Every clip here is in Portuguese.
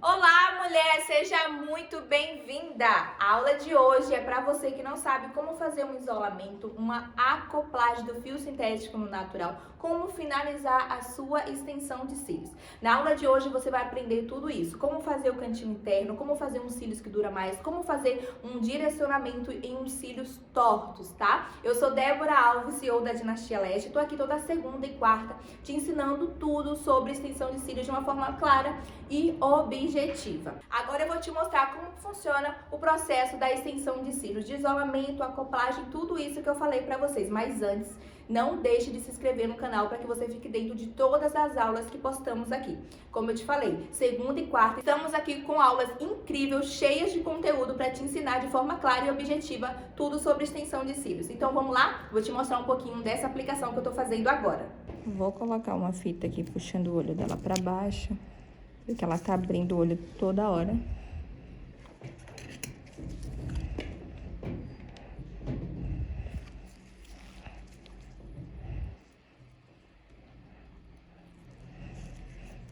Olá, mulher, seja muito bem-vinda! A aula de hoje é para você que não sabe como fazer um isolamento, uma acoplagem do fio sintético no natural, como finalizar a sua extensão de cílios. Na aula de hoje você vai aprender tudo isso, como fazer o cantinho interno, como fazer uns cílios que dura mais, como fazer um direcionamento em uns cílios tortos, tá? Eu sou Débora Alves, CEO da Dinastia Leste, estou aqui toda segunda e quarta te ensinando tudo sobre extensão de cílios de uma forma clara e objetiva. Agora eu vou te mostrar como funciona o processo da extensão de cílios, de isolamento, acoplagem, tudo isso que eu falei para vocês. Mas antes, não deixe de se inscrever no canal para que você fique dentro de todas as aulas que postamos aqui. Como eu te falei, segunda e quarta, estamos aqui com aulas incríveis, cheias de conteúdo para te ensinar de forma clara e objetiva tudo sobre extensão de cílios. Então vamos lá? Vou te mostrar um pouquinho dessa aplicação que eu tô fazendo agora. Vou colocar uma fita aqui puxando o olho dela para baixo, porque ela tá abrindo o olho toda hora.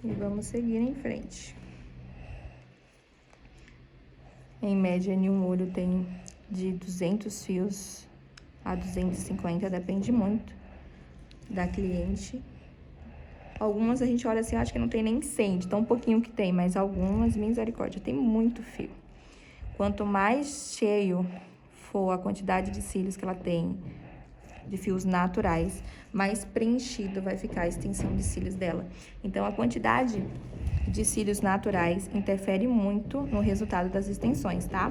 E vamos seguir em frente. Em média, em um olho tem de 200 fios a 250, depende muito da cliente. Algumas a gente olha assim, acho que não tem nem 100, de tão pouquinho que tem, mas algumas, misericórdia, tem muito fio. Quanto mais cheio for a quantidade de cílios que ela tem, de fios naturais, mais preenchido vai ficar a extensão de cílios dela. Então, a quantidade de cílios naturais interfere muito no resultado das extensões, tá?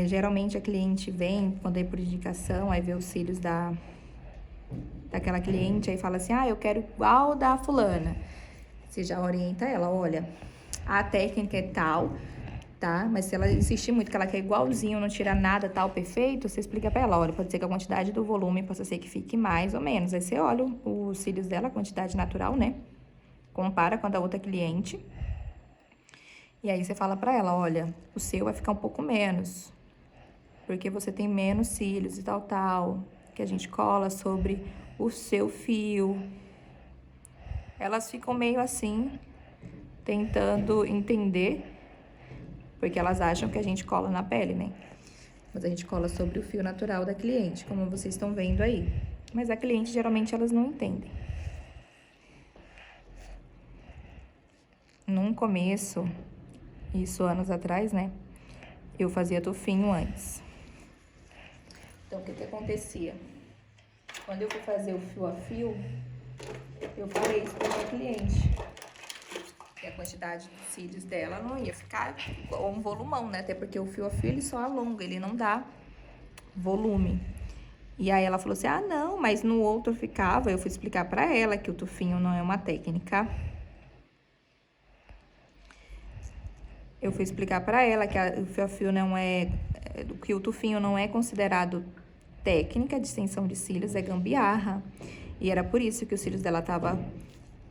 Geralmente, a cliente vem, quando é por indicação, aí vê os cílios daquela cliente, aí fala assim, eu quero igual da fulana. Você já orienta ela, olha, a técnica é tal, tá? Mas se ela insistir muito que ela quer igualzinho, não tira nada, tal, perfeito, você explica pra ela, olha, pode ser que a quantidade do volume possa ser que fique mais ou menos. Aí você olha os cílios dela, a quantidade natural, né? Compara com a da outra cliente. E aí você fala pra ela, olha, o seu vai ficar um pouco menos, porque você tem menos cílios e tal, que a gente cola sobre o seu fio. Elas ficam meio assim, tentando entender, porque elas acham que a gente cola na pele, né? Mas a gente cola sobre o fio natural da cliente, como vocês estão vendo aí. Mas a cliente, geralmente, elas não entendem. Num começo, isso anos atrás, né? Eu fazia tufinho antes. Então, o que acontecia? Quando eu fui fazer o fio a fio, eu falei isso pra minha cliente. Que a quantidade de cílios dela não ia ficar um volumão, né? Até porque o fio a fio, ele só alonga, ele não dá volume. E aí ela falou assim, não, mas no outro ficava. Eu fui explicar pra ela que o tufinho não é uma técnica. Eu fui explicar pra ela que o fio a fio não é... que o tufinho não é considerado técnica de extensão de cílios, é gambiarra. E era por isso que os cílios dela tava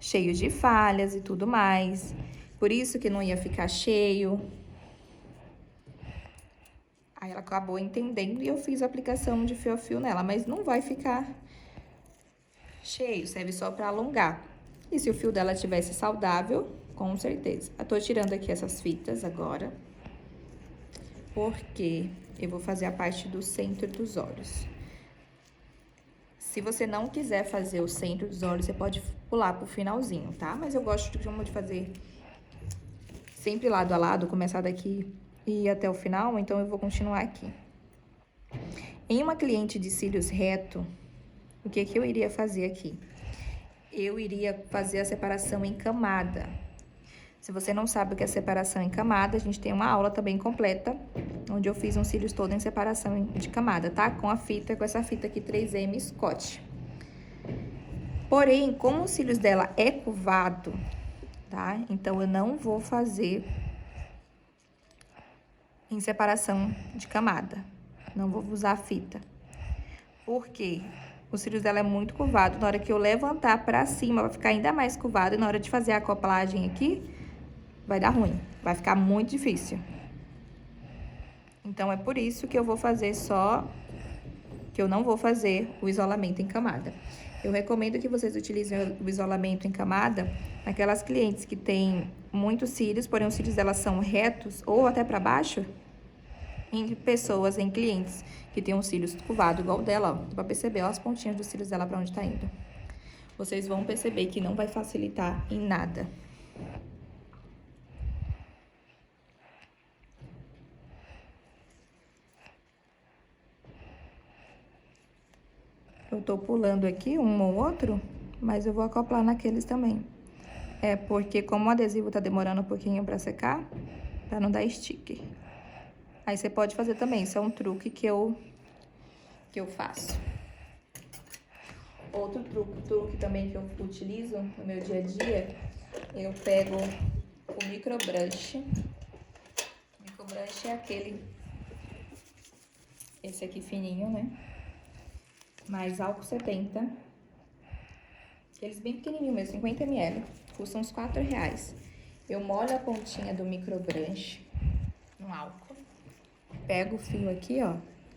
cheio de falhas e tudo mais. Por isso que não ia ficar cheio. Aí ela acabou entendendo e eu fiz a aplicação de fio a fio nela, mas não vai ficar cheio, serve só pra alongar. E se o fio dela tivesse saudável, com certeza. Eu tô tirando aqui essas fitas agora, porque eu vou fazer a parte do centro dos olhos. Se você não quiser fazer o centro dos olhos, você pode pular pro finalzinho, tá? Mas eu gosto de fazer sempre lado a lado, começar daqui e ir até o final, então eu vou continuar aqui. Em uma cliente de cílios reto, o que eu iria fazer aqui? Eu iria fazer a separação em camada. Se você não sabe o que é separação em camada, a gente tem uma aula também completa, onde eu fiz uns cílios todos em separação de camada, tá? Com essa fita aqui 3M Scott. Porém, como os cílios dela é curvado, tá? Então, eu não vou fazer em separação de camada. Não vou usar a fita. Por quê? Os cílios dela é muito curvado. Na hora que eu levantar pra cima, vai ficar ainda mais curvado. E na hora de fazer a acoplagem aqui, vai dar ruim. Vai ficar muito difícil. Então, é por isso que eu vou fazer que eu não vou fazer o isolamento em camada. Eu recomendo que vocês utilizem o isolamento em camada naquelas clientes que têm muitos cílios, porém os cílios delas são retos ou até para baixo, em clientes que tem um cílios curvado igual o dela, ó. Dá pra perceber, ó, as pontinhas dos cílios dela pra onde tá indo. Vocês vão perceber que não vai facilitar em nada. Eu tô pulando aqui um ou outro, mas eu vou acoplar naqueles também. É porque como o adesivo tá demorando um pouquinho pra secar, pra não dar sticker. Aí você pode fazer também, isso é um truque que eu faço. Outro truque também que eu utilizo no meu dia a dia, eu pego o microbrush. O microbrush é esse aqui fininho, né? Mais álcool 70. Aqueles bem pequenininhos mesmo, 50 ml. Custam uns R$4. Eu molho a pontinha do microbrush no álcool. Pego o fio aqui, ó,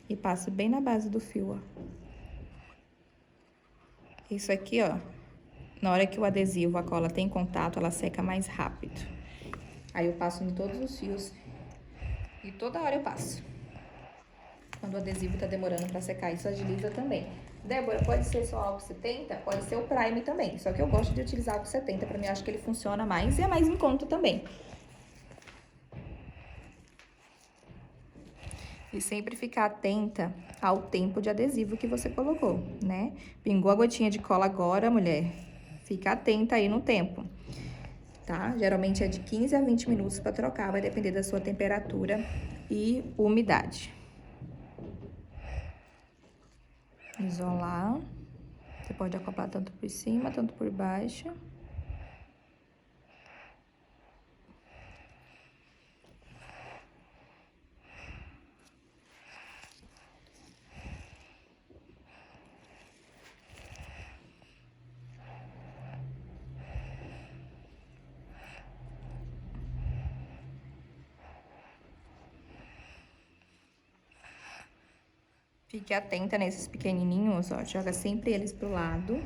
e passo bem na base do fio, ó. Isso aqui, ó, na hora que o adesivo, a cola tem contato, ela seca mais rápido. Aí eu passo em todos os fios e toda hora eu passo. Quando o adesivo tá demorando pra secar, isso agiliza também. Débora, pode ser só álcool 70? Pode ser o Prime também. Só que eu gosto de utilizar álcool 70, pra mim eu acho que ele funciona mais e é mais em conta também. E sempre ficar atenta ao tempo de adesivo que você colocou, né? Pingou a gotinha de cola agora, mulher, fica atenta aí no tempo, tá? Geralmente é de 15 a 20 minutos pra trocar, vai depender da sua temperatura e umidade. Isolar. Você pode acoplar tanto por cima, tanto por baixo. Fique atenta nesses pequenininhos, ó, joga sempre eles pro lado.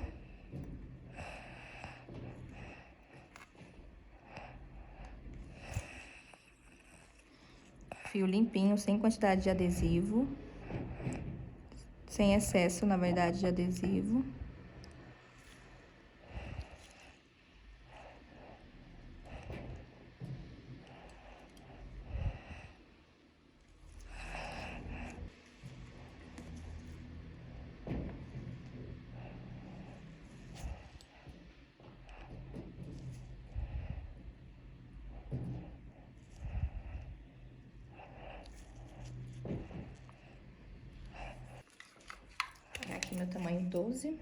Fio limpinho, sem quantidade de adesivo. Sem excesso, na verdade, de adesivo. Aqui meu tamanho 12.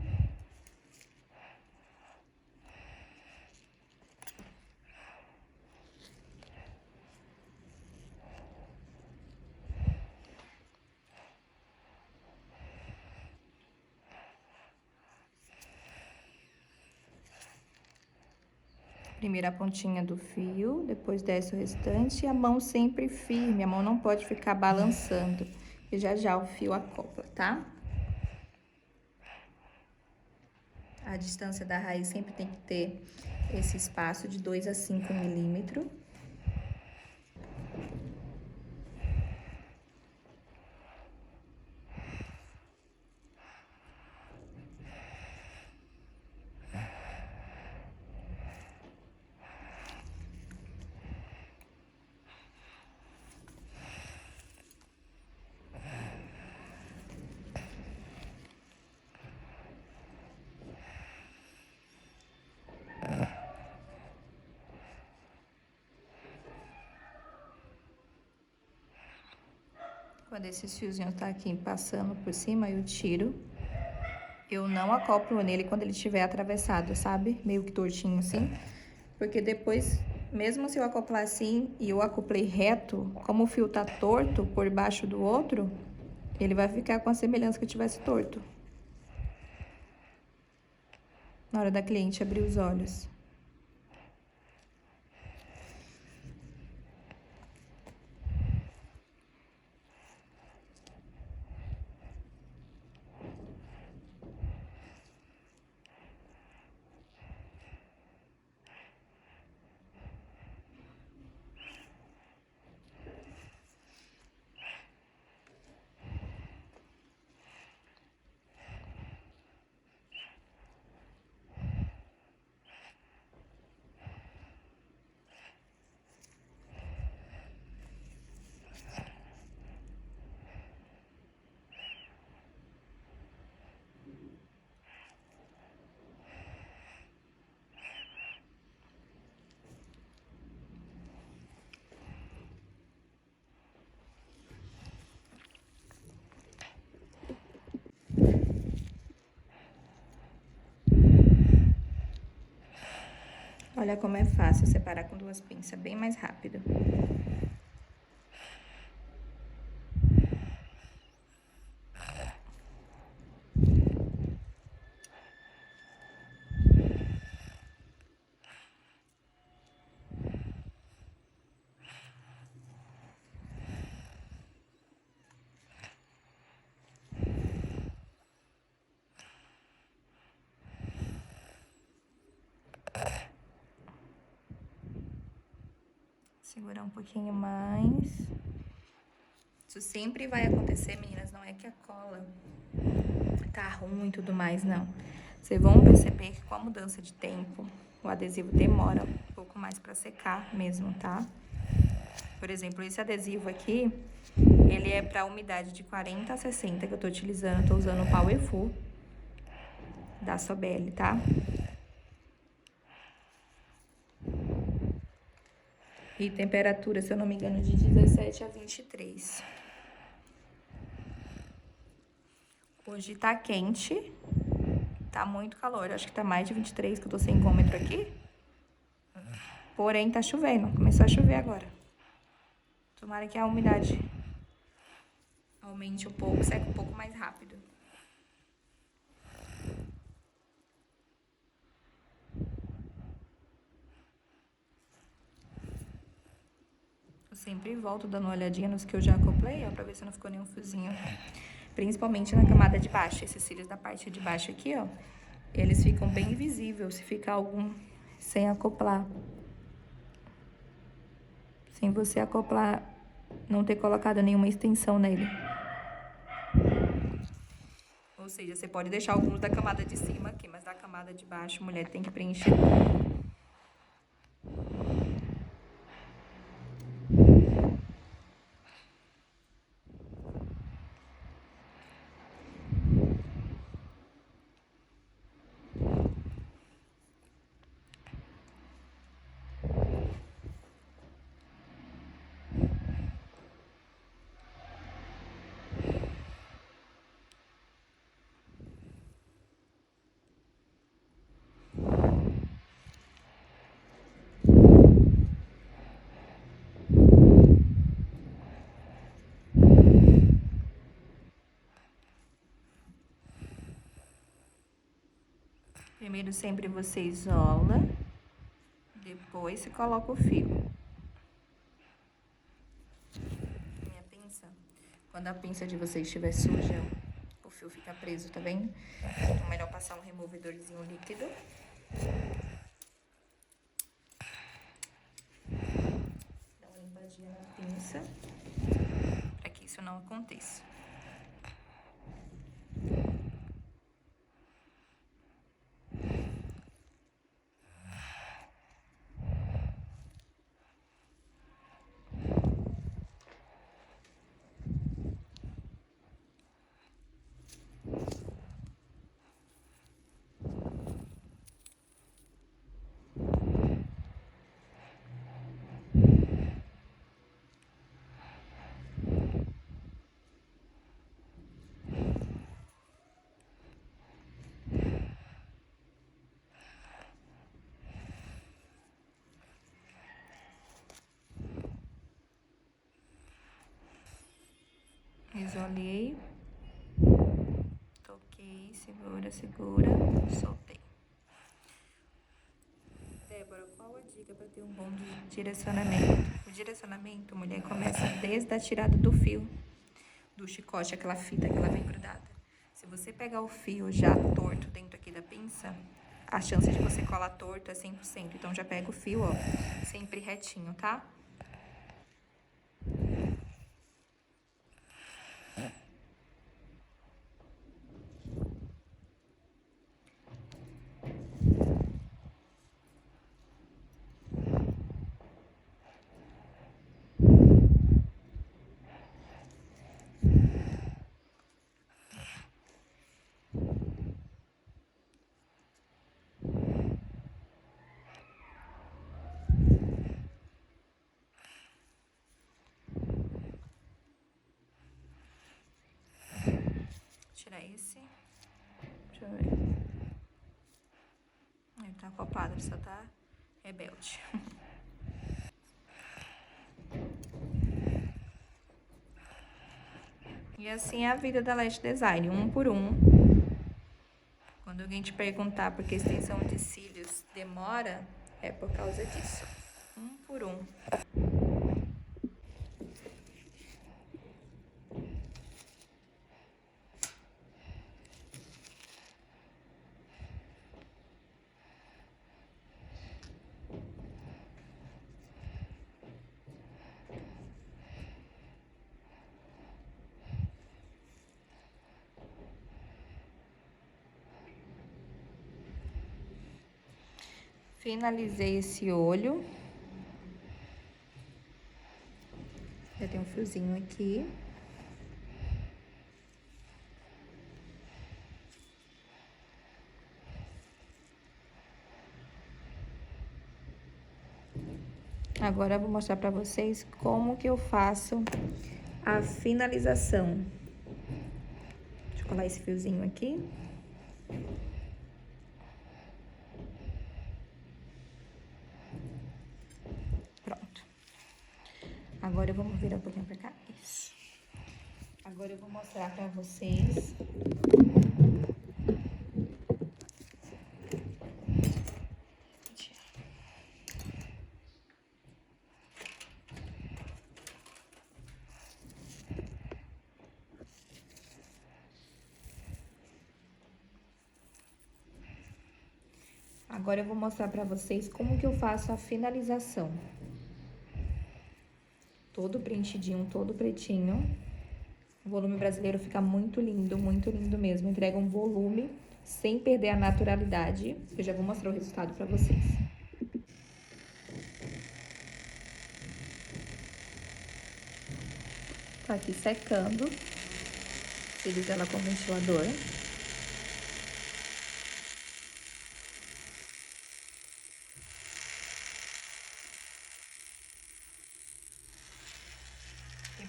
Primeiro a pontinha do fio, depois desce o restante e a mão sempre firme, a mão não pode ficar balançando. E já já o fio acopla, tá? A distância da raiz sempre tem que ter esse espaço de 2 a 5 milímetros. Quando esses fiozinhos tá aqui passando por cima, eu tiro. Eu não acoplo nele quando ele estiver atravessado, sabe? Meio que tortinho assim. Porque depois, mesmo se eu acoplar assim e eu acoplei reto, como o fio tá torto por baixo do outro, ele vai ficar com a semelhança que eu tivesse torto. Na hora da cliente abrir os olhos. Olha como é fácil separar com 2 pinças, bem mais rápido. Segurar um pouquinho mais. Isso sempre vai acontecer, meninas, não é que a cola tá ruim e tudo mais, não. Vocês vão perceber que com a mudança de tempo, o adesivo demora um pouco mais pra secar mesmo, tá? Por exemplo, esse adesivo aqui, ele é pra umidade de 40 a 60 que eu tô utilizando. Tô usando o Powerful da Sobel, tá? E temperatura, se eu não me engano, de 17 a 23. Hoje tá quente, tá muito calor. Acho que tá mais de 23, que eu tô sem higômetro aqui. Porém, tá chovendo. Começou a chover agora. Tomara que a umidade aumente um pouco, seque um pouco mais rápido. Eu sempre volto dando uma olhadinha nos que eu já acoplei, ó, pra ver se não ficou nenhum fiozinho. Principalmente na camada de baixo. Esses cílios da parte de baixo aqui, ó, eles ficam bem visíveis se ficar algum sem acoplar. Sem você acoplar, não ter colocado nenhuma extensão nele. Ou seja, você pode deixar alguns da camada de cima aqui, mas da camada de baixo, mulher tem que preencher. Primeiro sempre você isola, depois você coloca o fio. Minha pinça, quando a pinça de vocês estiver suja, o fio fica preso, tá vendo? Então, melhor passar um removedorzinho líquido. Dá uma limpadinha na pinça, pra que isso não aconteça. Isolei, toquei, segura, segura, soltei. Débora, qual a dica para ter um bom direcionamento? O direcionamento, mulher, começa desde a tirada do fio, do chicote, aquela fita que ela vem grudada. Se você pegar o fio já torto dentro aqui da pinça, a chance de você colar torto é 100%. Então, já pega o fio, ó, sempre retinho, tá? Tirar esse. Deixa eu ver. Ele tá acoplado, ele só tá rebelde. E assim é a vida da Lash Design, um por um. Quando alguém te perguntar por que a extensão de cílios demora, é por causa disso. Um por um. Finalizei esse olho. Já tem um fiozinho aqui. Agora eu vou mostrar pra vocês como que eu faço a finalização. Deixa eu colar esse fiozinho aqui. Pronto. Agora eu vou virar um pouquinho pra cá. Isso. Agora eu vou mostrar pra vocês. Agora eu vou mostrar pra vocês como que eu faço a finalização. Todo preenchidinho, todo pretinho. O volume brasileiro fica muito lindo mesmo. Entrega um volume sem perder a naturalidade. Eu já vou mostrar o resultado pra vocês. Tá aqui secando. Cílios ela com ventilador.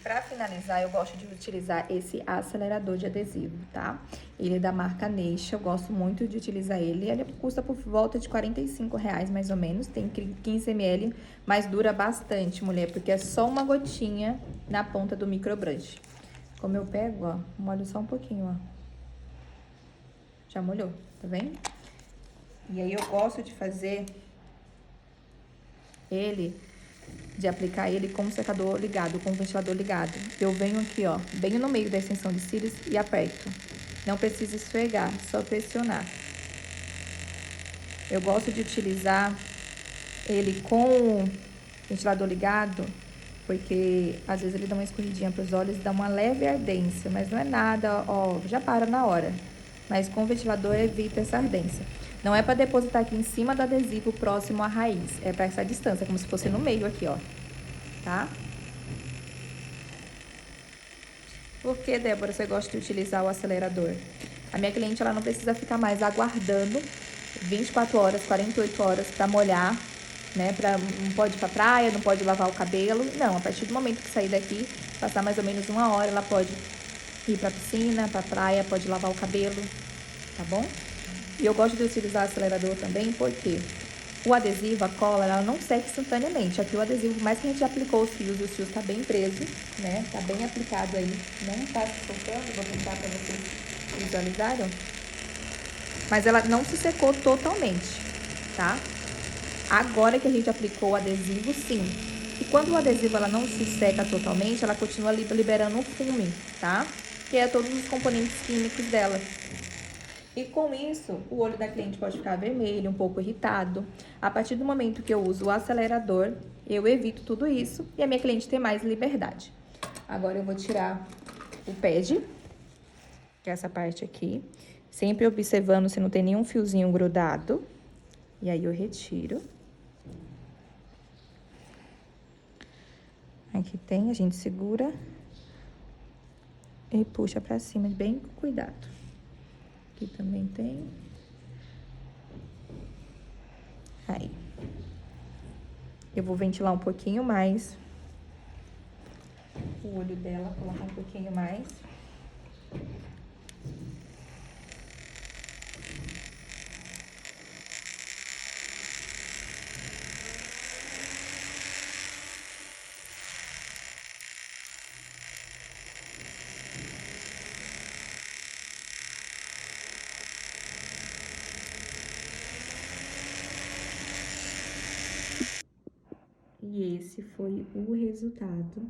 Para finalizar, eu gosto de utilizar esse acelerador de adesivo, tá? Ele é da marca Neixa, eu gosto muito de utilizar ele. Ele custa por volta de R$45 mais ou menos, tem 15 ml, mas dura bastante, mulher, porque é só uma gotinha na ponta do microbrush. Como eu pego, ó, molho só um pouquinho, ó. Já molhou, tá vendo? E aí eu gosto de fazer de aplicar ele com o secador ligado, com o ventilador ligado. Eu venho aqui, ó, bem no meio da extensão de cílios e aperto. Não precisa esfregar, só pressionar. Eu gosto de utilizar ele com o ventilador ligado, porque às vezes ele dá uma escorridinha para os olhos, dá uma leve ardência, mas não é nada, ó, já para na hora. Mas com o ventilador evita essa ardência. Não é para depositar aqui em cima do adesivo próximo à raiz, é para essa distância, como se fosse no meio aqui, ó, tá? Por que, Débora, você gosta de utilizar o acelerador? A minha cliente, ela não precisa ficar mais aguardando 24 horas, 48 horas para molhar, né? Não pode ir pra praia, não pode lavar o cabelo. Não, a partir do momento que sair daqui, passar mais ou menos uma hora, ela pode ir pra piscina, pra praia, pode lavar o cabelo, tá bom? E eu gosto de utilizar acelerador também porque o adesivo, a cola, ela não seca instantaneamente. Aqui o adesivo, por mais que a gente aplicou os fios tá bem preso, né? Tá bem aplicado aí, não tá se soltando. Vou tentar pra vocês visualizarem. Mas ela não se secou totalmente, tá? Agora que a gente aplicou o adesivo, sim. E quando o adesivo ela não se seca totalmente, ela continua liberando o fume, tá? Que é todos os componentes químicos dela. E com isso, o olho da cliente pode ficar vermelho, um pouco irritado. A partir do momento que eu uso o acelerador, eu evito tudo isso e a minha cliente tem mais liberdade. Agora eu vou tirar o pad, que é essa parte aqui, sempre observando se não tem nenhum fiozinho grudado. E aí eu retiro. Aqui tem, a gente segura e puxa pra cima, bem com cuidado. Aqui também tem. Aí. Eu vou ventilar um pouquinho mais o olho dela, colocar um pouquinho mais. E esse foi o resultado.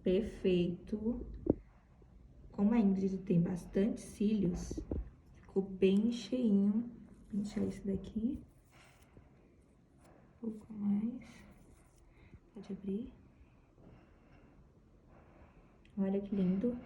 Perfeito. Como a Ingrid tem bastante cílios, ficou bem cheinho. Vou pentear esse daqui. Um pouco mais. Pode abrir. Olha que lindo.